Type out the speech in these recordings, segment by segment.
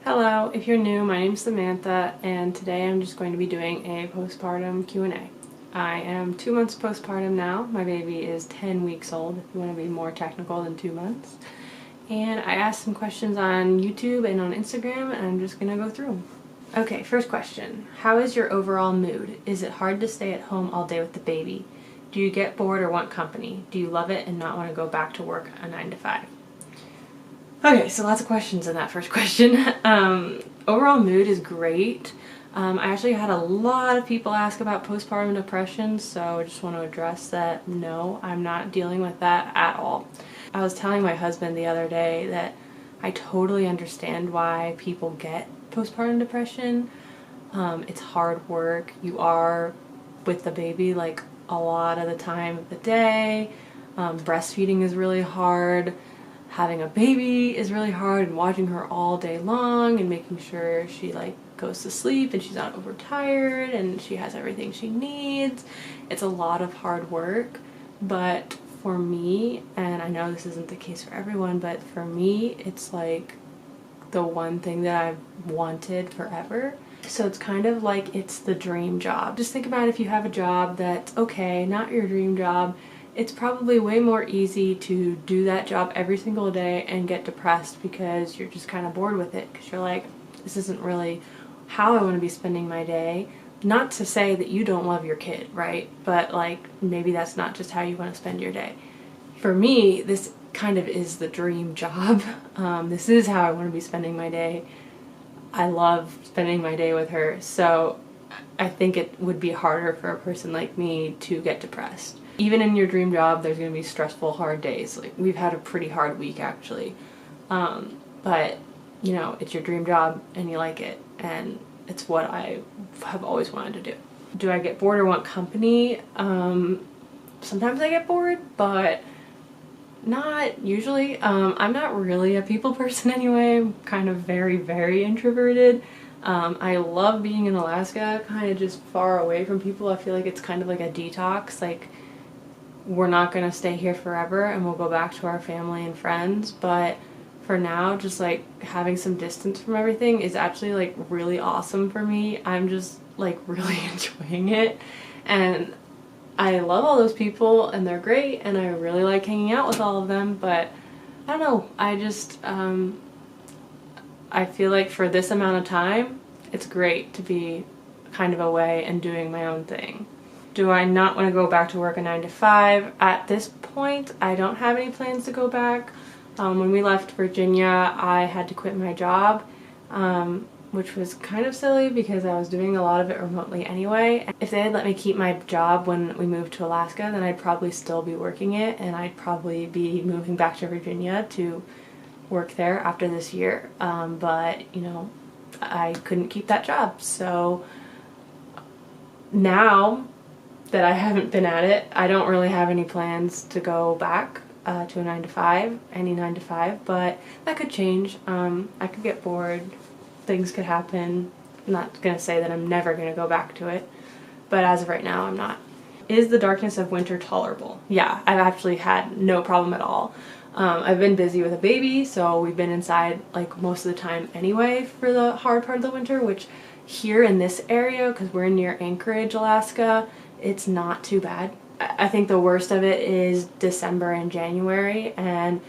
Hello, if you're new, my name's Samantha, and today I'm just going to be doing a postpartum Q&A. I am 2 months postpartum now. My baby is 10 weeks old, if you want to be more technical than 2 months. And I asked some questions on YouTube and on Instagram, and I'm just going to go through them. Okay, first question. How is your overall mood? Is it hard to stay at home all day with the baby? Do you get bored or want company? Do you love it and not want to go back to work a 9 to 5? Okay, so lots of questions in that first question. Overall mood is great. I actually had a lot of people ask about postpartum depression, so I just want to address that no, I'm not dealing with that at all. I was telling my husband the other day that I totally understand why people get postpartum depression. It's hard work. You are with the baby like a lot of the time of the day. Breastfeeding is really hard. Having a baby is really hard, and watching her all day long and making sure she goes to sleep and she's not overtired and she has everything she needs. It's a lot of hard work, but for me, and I know this isn't the case for everyone, but for me it's like the one thing that I've wanted forever. So it's kind of like it's the dream job. Just think about if you have a job that's okay, not your dream job. It's probably way more easy to do that job every single day and get depressed because you're just kind of bored with it, because you're like, this isn't really how I want to be spending my day. Not to say that you don't love your kid, right? But maybe that's not just how you want to spend your day. For me, this kind of is the dream job. This is how I want to be spending my day. I love spending my day with her, so I think it would be harder for a person like me to get depressed. Even in your dream job, there's going to be stressful, hard days. We've had a pretty hard week, actually. But, you know, it's your dream job and you like it. And it's what I have always wanted to do. Do I get bored or want company? Sometimes I get bored, but not usually. I'm not really a people person anyway. I'm kind of very, very introverted. I love being in Alaska, kind of just far away from people. I feel like it's kind of like a detox. We're not going to stay here forever and we'll go back to our family and friends, but for now, just having some distance from everything is actually really awesome for me. I'm just really enjoying it, and I love all those people and they're great and I really like hanging out with all of them, but I don't know, I just I feel like for this amount of time it's great to be kind of away and doing my own thing. Do I not want to go back to work a 9 to 5? At this point, I don't have any plans to go back. When we left Virginia, I had to quit my job, which was kind of silly because I was doing a lot of it remotely anyway. If they had let me keep my job when we moved to Alaska, then I'd probably still be working it, and I'd probably be moving back to Virginia to work there after this year. But, you know, I couldn't keep that job. So now that I haven't been at it, I don't really have any plans to go back to a 9 to 5, any 9 to 5, but that could change. I could get bored, things could happen. I'm not going to say that I'm never going to go back to it, but as of right now, I'm not. Is the darkness of winter tolerable? Yeah, I've actually had no problem at all. I've been busy with a baby, so we've been inside most of the time anyway for the hard part of the winter, which here in this area, because we're near Anchorage, Alaska, it's not too bad. I think the worst of it is December and January, and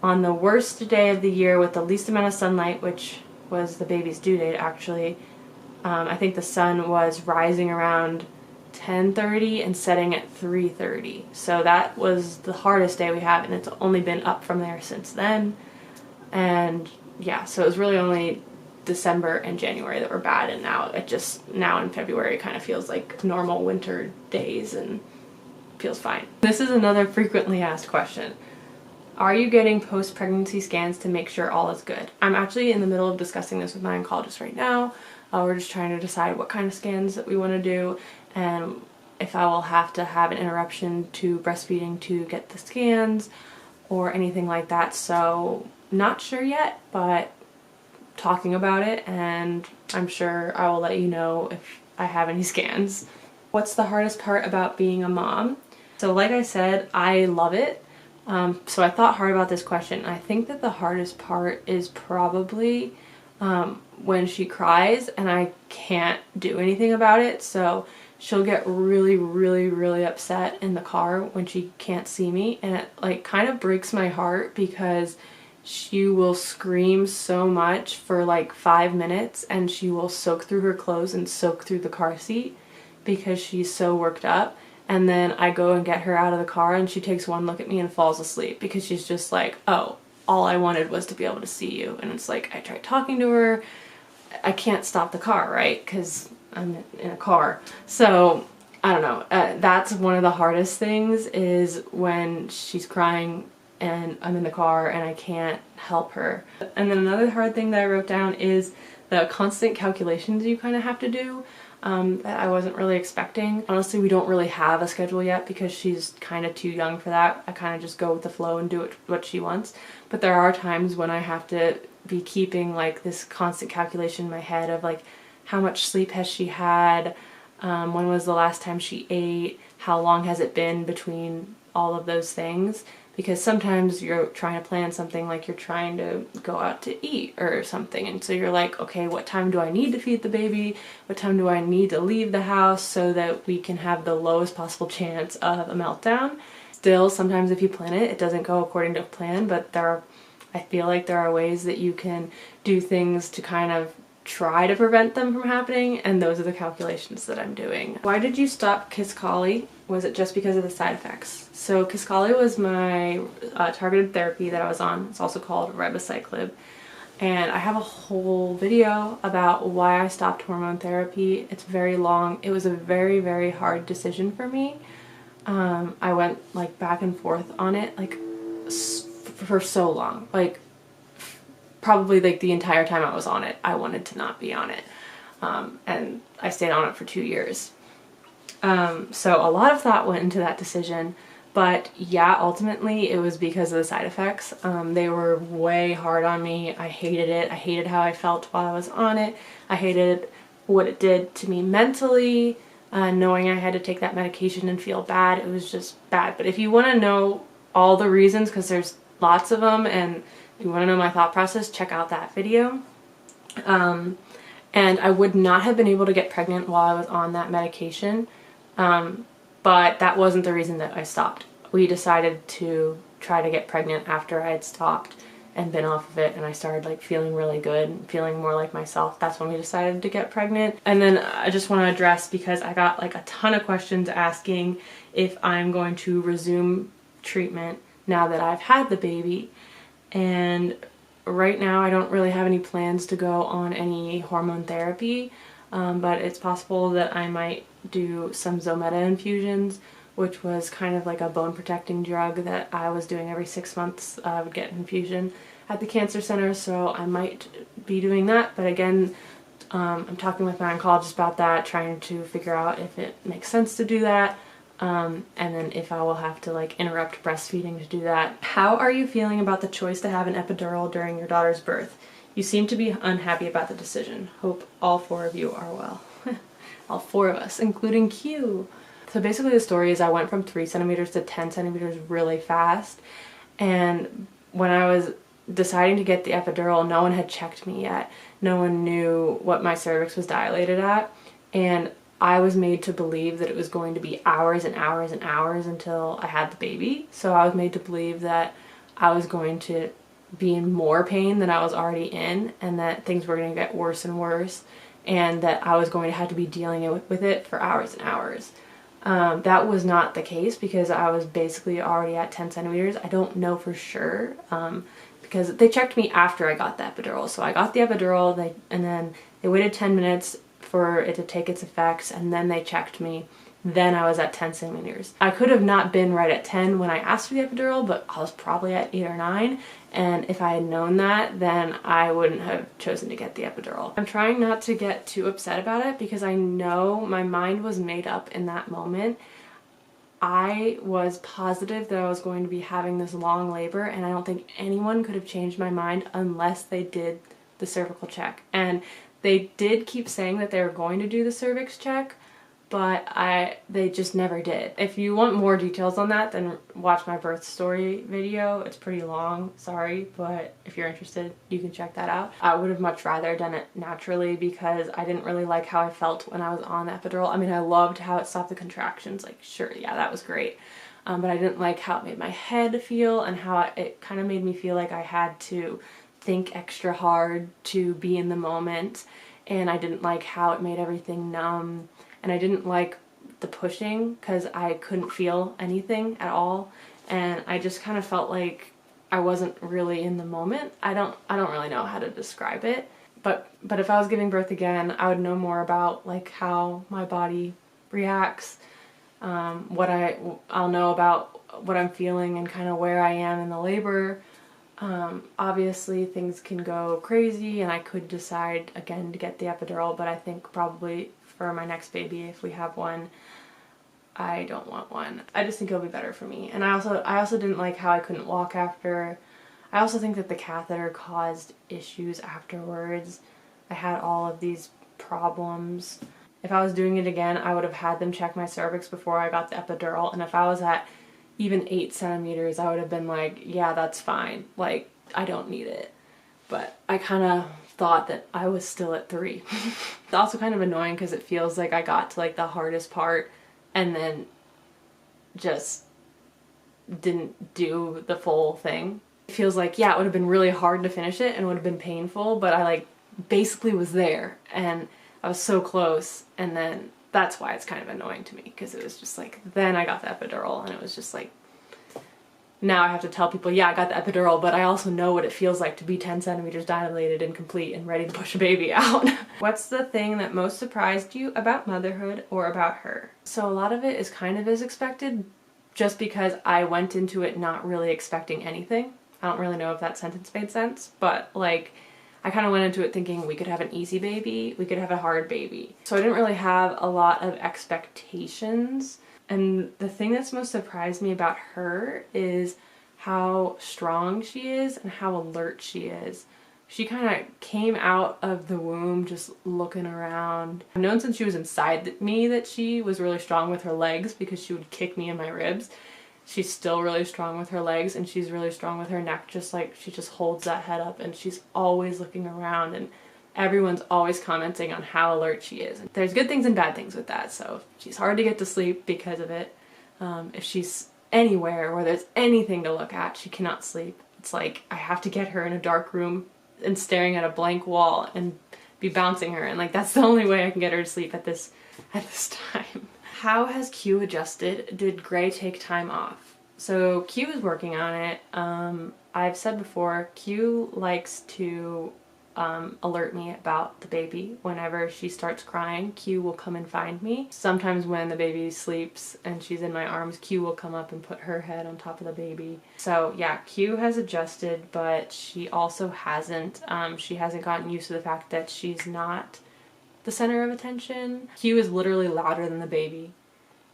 on the worst day of the year with the least amount of sunlight, which was the baby's due date actually, I think the sun was rising around 10:30 and setting at 3:30. So that was the hardest day we had, and it's only been up from there since then. And yeah, so it was really only December and January that were bad, and now in February it kind of feels like normal winter days and feels fine. This is another frequently asked question. Are you getting post-pregnancy scans to make sure all is good? I'm actually in the middle of discussing this with my oncologist right now. We're just trying to decide what kind of scans that we want to do and if I will have to have an interruption to breastfeeding to get the scans or anything like that. So not sure yet, but talking about it, and I'm sure I will let you know if I have any scans. What's the hardest part about being a mom? So like I said, I love it. So I thought hard about this question. I think that the hardest part is probably when she cries, and I can't do anything about it. So she'll get really, really, really upset in the car when she can't see me, and it like kind of breaks my heart because she will scream so much for like 5 minutes, and she will soak through her clothes and soak through the car seat because she's so worked up. And then I go and get her out of the car, and she takes one look at me and falls asleep because she's just like, oh, all I wanted was to be able to see you. And it's like, I tried talking to her, I can't stop the car, right? Because I'm in a car. So I don't know. That's one of the hardest things, is when she's crying and I'm in the car and I can't help her. And then another hard thing that I wrote down is the constant calculations you kind of have to do. That I wasn't really expecting. Honestly, we don't really have a schedule yet because she's kind of too young for that. I kind of just go with the flow and do what she wants. But there are times when I have to be keeping like this constant calculation in my head of like, how much sleep has she had? When was the last time she ate? How long has it been between all of those things? Because sometimes you're trying to plan something, like you're trying to go out to eat or something, and so you're like, okay, what time do I need to feed the baby? What time do I need to leave the house so that we can have the lowest possible chance of a meltdown? Still, sometimes if you plan it, it doesn't go according to plan, but I feel like there are ways that you can do things to kind of try to prevent them from happening, and those are the calculations that I'm doing. Why did you stop Kisqali? Was it just because of the side effects? So Kisqali was my targeted therapy that I was on. It's also called ribociclib. And I have a whole video about why I stopped hormone therapy. It's very long. It was a very, very hard decision for me. I went like back and forth on it like for so long. Like probably like the entire time I was on it, I wanted to not be on it. And I stayed on it for 2 years. So a lot of thought went into that decision, but yeah, ultimately it was because of the side effects. They were way hard on me. I hated it. I hated how I felt while I was on it. I hated what it did to me mentally, knowing I had to take that medication and feel bad. It was just bad. But if you want to know all the reasons, because there's lots of them, and if you want to know my thought process, check out that video. And I would not have been able to get pregnant while I was on that medication. But that wasn't the reason that I stopped. We decided to try to get pregnant after I had stopped and been off of it, and I started like feeling really good, feeling more like myself. That's when we decided to get pregnant. And then I just want to address, because I got like a ton of questions asking if I'm going to resume treatment now that I've had the baby. And right now I don't really have any plans to go on any hormone therapy, but it's possible that I might do some Zometa infusions, which was kind of like a bone protecting drug that I was doing every 6 months. I would get an infusion at the cancer center, so I might be doing that. But again, I'm talking with my oncologist about that, trying to figure out if it makes sense to do that, and then if I will have to like interrupt breastfeeding to do that. How are you feeling about the choice to have an epidural during your daughter's birth? You seem to be unhappy about the decision. Hope all 4 of you are well. All 4 of us, including Q. So basically the story is I went from 3 centimeters to 10 centimeters really fast, and when I was deciding to get the epidural, no one had checked me yet. No one knew what my cervix was dilated at, and I was made to believe that it was going to be hours and hours and hours until I had the baby. So I was made to believe that I was going to be in more pain than I was already in, and that things were going to get worse and worse, and that I was going to have to be dealing with it for hours and hours. That was not the case, because I was basically already at 10 centimeters. I don't know for sure, because they checked me after I got the epidural. So I got the epidural, and then they waited 10 minutes for it to take its effects, and then they checked me. Then I was at 10 centimeters. I could have not been right at 10 when I asked for the epidural, but I was probably at 8 or 9. And if I had known that, then I wouldn't have chosen to get the epidural. I'm trying not to get too upset about it, because I know my mind was made up in that moment. I was positive that I was going to be having this long labor, and I don't think anyone could have changed my mind unless they did the cervical check. And they did keep saying that they were going to do the cervix check, but they just never did. If you want more details on that, then watch my birth story video. It's pretty long, sorry, but if you're interested, you can check that out. I would have much rather done it naturally because I didn't really like how I felt when I was on the epidural. I mean, I loved how it stopped the contractions, like sure, yeah, that was great. But I didn't like how it made my head feel and how it kind of made me feel like I had to think extra hard to be in the moment, and I didn't like how it made everything numb, and I didn't like the pushing because I couldn't feel anything at all, and I just kind of felt like I wasn't really in the moment. I don't really know how to describe it, but if I was giving birth again, I would know more about like how my body reacts. I'll know about what I'm feeling and kind of where I am in the labor. Obviously things can go crazy and I could decide again to get the epidural, but I think probably for my next baby, if we have one, I don't want one. I just think it'll be better for me. And I also didn't like how I couldn't walk after. I also think that the catheter caused issues afterwards. I had all of these problems. If I was doing it again, I would have had them check my cervix before I got the epidural, and if I was at even 8 centimeters, I would have been like, yeah, that's fine. Like, I don't need it. But I kind of thought that I was still at 3. It's also kind of annoying because it feels like I got to like the hardest part and then just didn't do the full thing. It feels like, yeah, it would have been really hard to finish it and it would have been painful, but I like basically was there and I was so close, and then that's why it's kind of annoying to me, because it was just like, then I got the epidural and it was just like, now I have to tell people, yeah, I got the epidural, but I also know what it feels like to be 10 centimeters dilated and complete and ready to push a baby out. What's the thing that most surprised you about motherhood or about her? So a lot of it is kind of as expected, just because I went into it not really expecting anything. I don't really know if that sentence made sense, but like, I kind of went into it thinking we could have an easy baby, we could have a hard baby. So I didn't really have a lot of expectations. And the thing that's most surprised me about her is how strong she is and how alert she is. She kind of came out of the womb just looking around. I've known since she was inside me that she was really strong with her legs because she would kick me in my ribs. She's still really strong with her legs, and she's really strong with her neck, just like she just holds that head up and she's always looking around, and everyone's always commenting on how alert she is. There's good things and bad things with that, so she's hard to get to sleep because of it. If she's anywhere where there's anything to look at, she cannot sleep. It's like I have to get her in a dark room and staring at a blank wall and be bouncing her, and like that's the only way I can get her to sleep at this time. How has Q adjusted? Did Gray take time off? So Q is working on it. I've said before, Q likes to alert me about the baby. Whenever she starts crying, Q will come and find me. Sometimes when the baby sleeps and she's in my arms, Q will come up and put her head on top of the baby. So yeah, Q has adjusted, but she also hasn't. She hasn't gotten used to the fact that she's not the center of attention. Q is literally louder than the baby,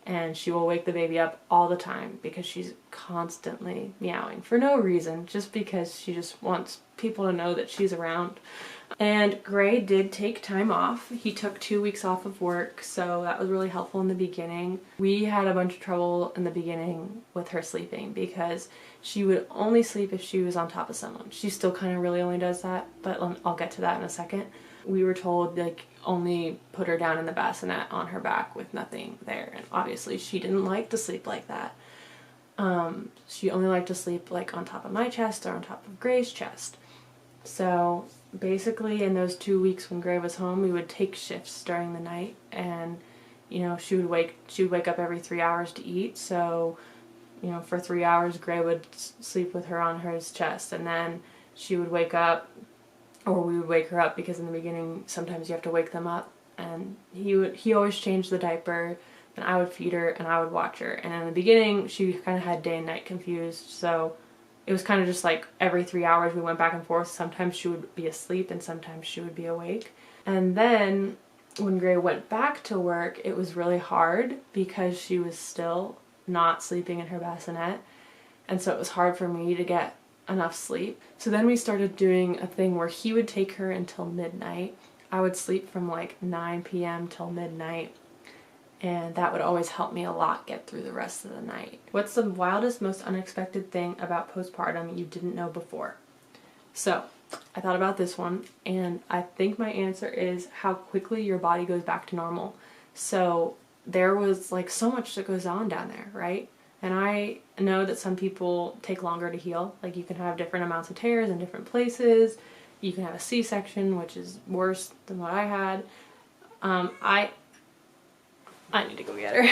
and she will wake the baby up all the time because she's constantly meowing for no reason, just because she just wants people to know that she's around. And Gray did take time off. He took 2 weeks off of work, so that was really helpful in the beginning. We had a bunch of trouble in the beginning with her sleeping because she would only sleep if she was on top of someone. She still kind of really only does that, but I'll get to that in a second. We were told, like, only put her down in the bassinet on her back with nothing there, and obviously she didn't like to sleep like that. She only liked to sleep like on top of my chest or on top of Gray's chest. So basically in those 2 weeks when Gray was home, we would take shifts during the night, and you know, she would wake up every 3 hours to eat. So you know, for 3 hours Gray would sleep with her on his chest, and then she would wake up, or we would wake her up, because in the beginning sometimes you have to wake them up, and he always changed the diaper, and I would feed her and I would watch her. And in the beginning she kind of had day and night confused, so it was kind of just like every 3 hours we went back and forth. Sometimes she would be asleep and sometimes she would be awake. And then when Gray went back to work, it was really hard because she was still not sleeping in her bassinet, and so it was hard for me to get enough sleep. So then we started doing a thing where he would take her until midnight. I would sleep from like 9 p.m. till midnight, and that would always help me a lot get through the rest of the night. What's the wildest, most unexpected thing about postpartum you didn't know before? So, I thought about this one, and I think my answer is how quickly your body goes back to normal. So, there was like so much that goes on down there, right? And I know that some people take longer to heal. Like, you can have different amounts of tears in different places. You can have a C-section, which is worse than what I had. I need to go get her.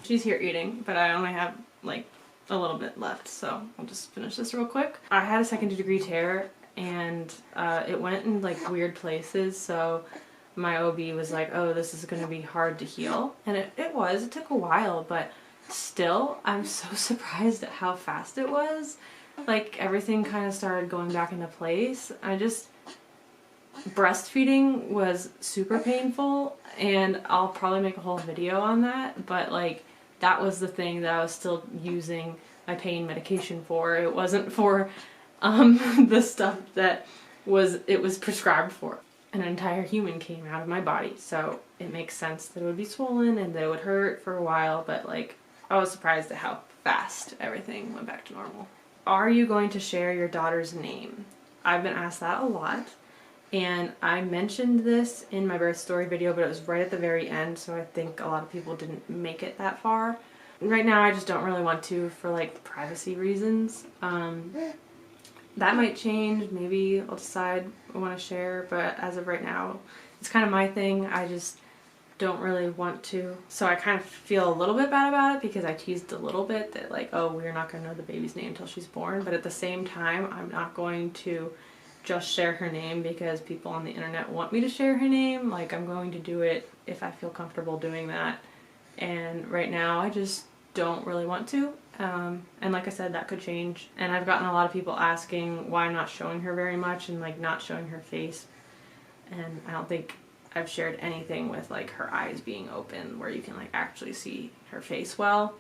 She's here eating, but I only have like a little bit left, so I'll just finish this real quick. I had a second-degree tear, and it went in like weird places, so my OB was like, oh, this is going to be hard to heal. And it was. It took a while, but still, I'm so surprised at how fast it was. Like, everything kind of started going back into place. Breastfeeding was super painful, and I'll probably make a whole video on that, but like, that was the thing that I was still using my pain medication for. It wasn't for the stuff that it was prescribed for. An entire human came out of my body, so it makes sense that it would be swollen and that it would hurt for a while, but like, I was surprised at how fast everything went back to normal. Are you going to share your daughter's name? I've been asked that a lot, and I mentioned this in my birth story video, but it was right at the very end, so I think a lot of people didn't make it that far. Right now, I just don't really want to for like privacy reasons. That might change. Maybe I'll decide I want to share, but as of right now, it's kind of my thing. I just don't really want to. So I kind of feel a little bit bad about it because I teased a little bit that like, oh, we're not going to know the baby's name until she's born. But at the same time, I'm not going to just share her name because people on the internet want me to share her name. Like, I'm going to do it if I feel comfortable doing that. And right now, I just don't really want to. And like I said, that could change. And I've gotten a lot of people asking why I'm not showing her very much and like not showing her face. And I don't think I've shared anything with like her eyes being open where you can like actually see her face well.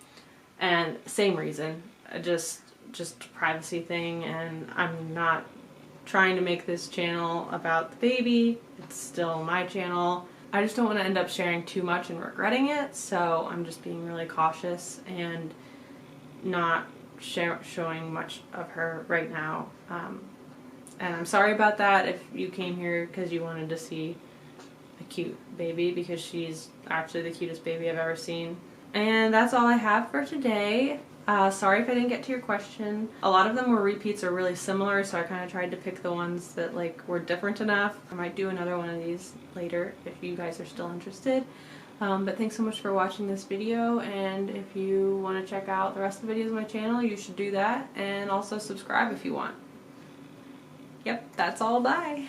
And same reason, just a privacy thing, and I'm not trying to make this channel about the baby. It's still my channel. I just don't want to end up sharing too much and regretting it, so I'm just being really cautious and not showing much of her right now. And I'm sorry about that if you came here because you wanted to see a cute baby, because she's actually the cutest baby I've ever seen. And that's all I have for today. Sorry if I didn't get to your question. A lot of them were repeats or really similar, so I kind of tried to pick the ones that like were different enough. I might do another one of these later if you guys are still interested. But thanks so much for watching this video, and if you want to check out the rest of the videos on my channel, you should do that, and also subscribe if you want. Yep, that's all. Bye!